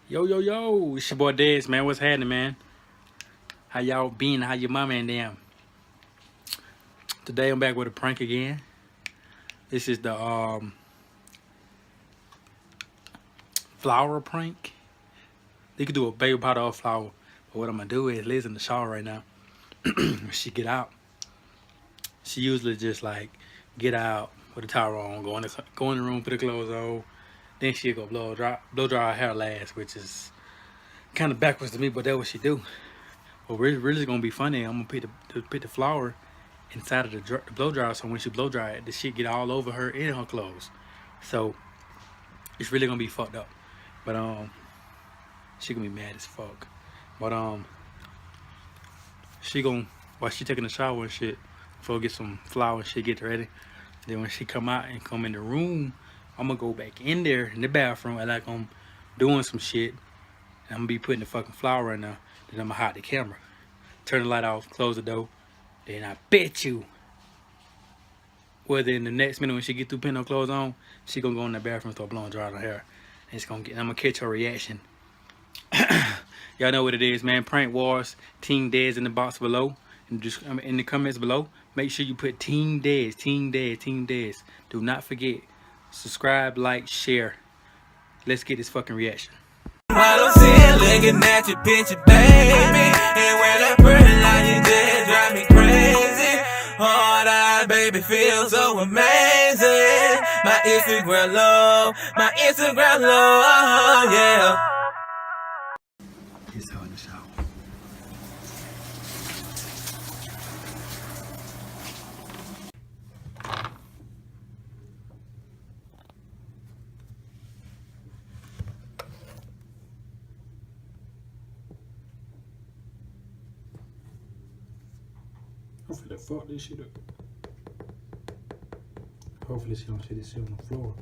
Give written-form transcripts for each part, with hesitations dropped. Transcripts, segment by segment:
Yo, yo, yo, it's your boy Dez, man. What's happening, man? How y'all been? How your mama and them? Today I'm back with a prank again. This is the flour prank. You could do a baby powder or flour. But what I'm gonna do is Liz in the shower right now. When she get out, she usually just like get out with a towel on, go in the room, put her clothes on. Then she'll go blow dry her hair last, which is kind of backwards to me, but that's what she do. But really gonna be funny. I'm gonna put the flour inside of the blow dryer, so when she blow dry it, the shit get all over her and her clothes. So it's really gonna be fucked up. But she gonna be mad as fuck. But she gonna, while she taking a shower and shit, before get some flour and shit, get ready. Then when she come out and come in the room, I'm gonna go back in there in the bathroom and like I'm doing some shit. And I'm gonna be putting the fucking flour right now. Then I'm gonna hide the camera, turn the light off, close the door. Then I bet you, whether in the next minute when she get through putting her clothes on, she gonna go in the bathroom and start blowing dry her hair. And I'm gonna catch her reaction. Y'all know what it is, man. Prank Wars, Team Dez in the box below. In the comments below, make sure you put Team Dez, Team Dez, Team Dez. Do not forget, subscribe, like, share. Let's get this fucking reaction. While I'm sitting looking at your picture, baby, and when I burn like you did, drive me crazy. Hard-eyed, baby, feels so amazing. My Instagram love, yeah. It's her in the shower. Hopefully fuck this shit up. Hopefully she don't see this shit on the floor.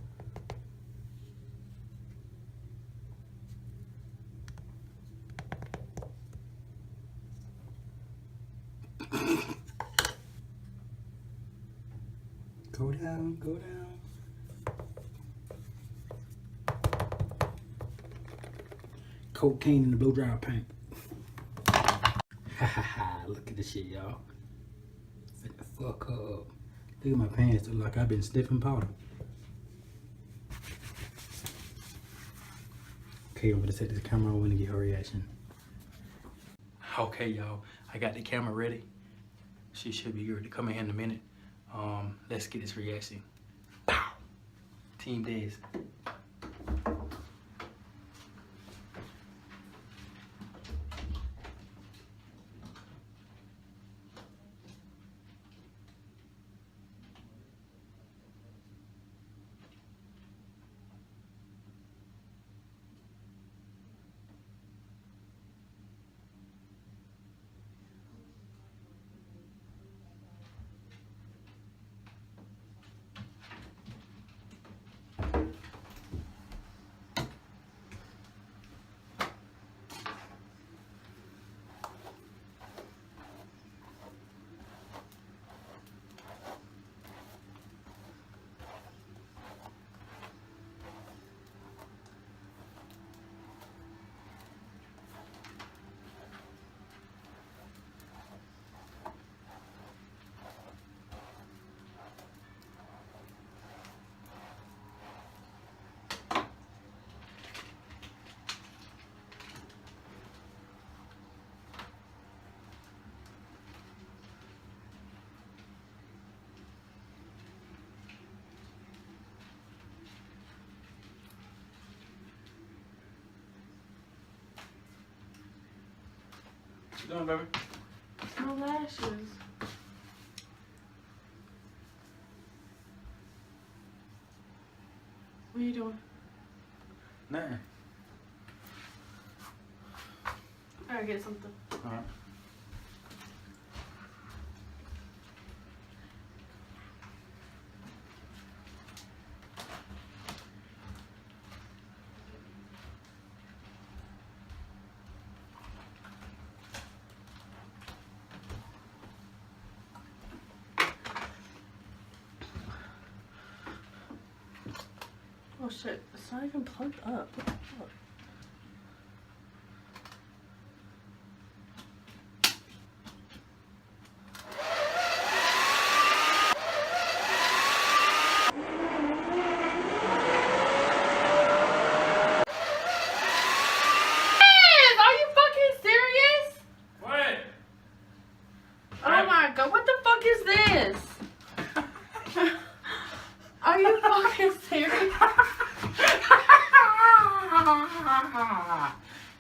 Go down, go down. Cocaine in the blow dryer paint. Ha ha ha, look at this shit, y'all. Fit the fuck up. Look at my pants, look like I've been sniffing powder. Okay, I'm gonna set this camera on and get her reaction. Okay, y'all, I got the camera ready. She should be ready to come in here in a minute. Let's get this reaction. Pow! Team Dez. What you doing, baby? My lashes. What are you doing? Nothing. I gotta get something. Alright. Oh shit, it's not even plugged up. What the fuck?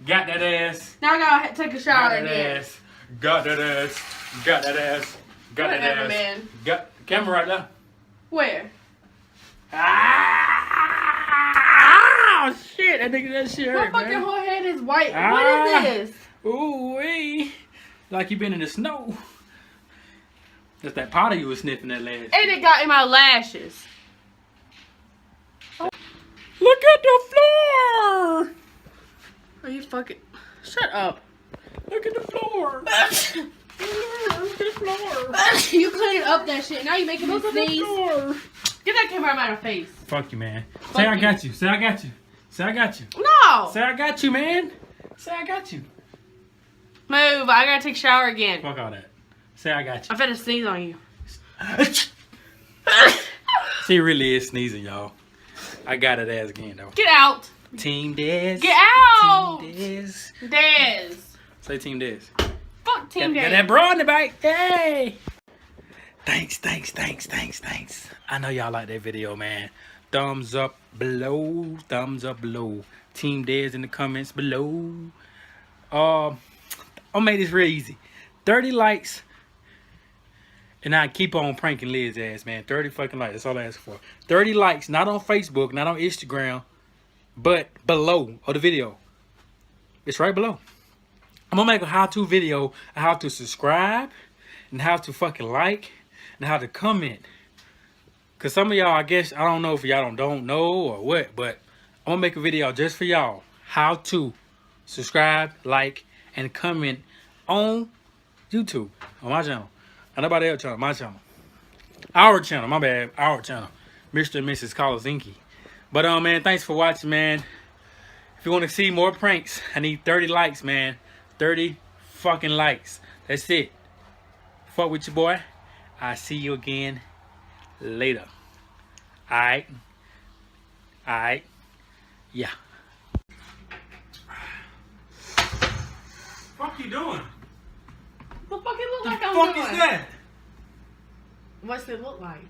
Got that ass. Now I gotta take a shower Got that again. ass. Got that ass. Got that ass. Got that Whatever, ass. man. Got the camera right there. Where? Ah! Oh shit! I think that shit My hurt, fucking man. whole head is white. Ah. What is this? Ooh wee! Like you been in the snow. That's that powder you was sniffing that last. And it got in my lashes. Look at the floor! Are you fucking... Shut up. Look at the floor! Look at the floor! You cleaned up that shit. Now you making me Look at the sneeze. floor! Get that camera out of my face. Fuck you, man. Fuck Say I you. got you. Say I got you. Say I got you. No. Say I got you, man. Say I got you. Move. I gotta take a shower again. Fuck all that. Say I got I'm finna sneeze on you. you. She really is sneezing, y'all. I got it ass again, though. Get out. Team Dez. Get out. Team Dez. Dez. Say Team Dez. Fuck Team Got Dez. that bra in the back. Hey. Thanks. I know y'all like that video, man. Thumbs up below. Thumbs up below. Team Dez in the comments below. I'll make this real easy. 30 likes. And I keep on pranking Liz's ass, man. 30 fucking likes. That's all I ask for. 30 likes. Not on Facebook. Not on Instagram. But below of the video. It's right below. I'm going to make a how-to video. How to subscribe. And how to fucking like. And how to comment. Because some of y'all, I guess, I don't know if y'all don't know or what. But I'm going to make a video just for y'all. How to subscribe, like, and comment on YouTube. On my channel. Not nobody else's channel, my channel. Our channel, my bad. Our channel. Mr&Mrs. CallusInky. But, man, thanks for watching, man. If you want to see more pranks, I need 30 likes, man. 30 fucking likes. That's it. Fuck with your boy. I see you again later. Alright? Alright? Yeah. Fuck you doing? What the fuck it look like The I'm fuck doing? is that? What's it look like?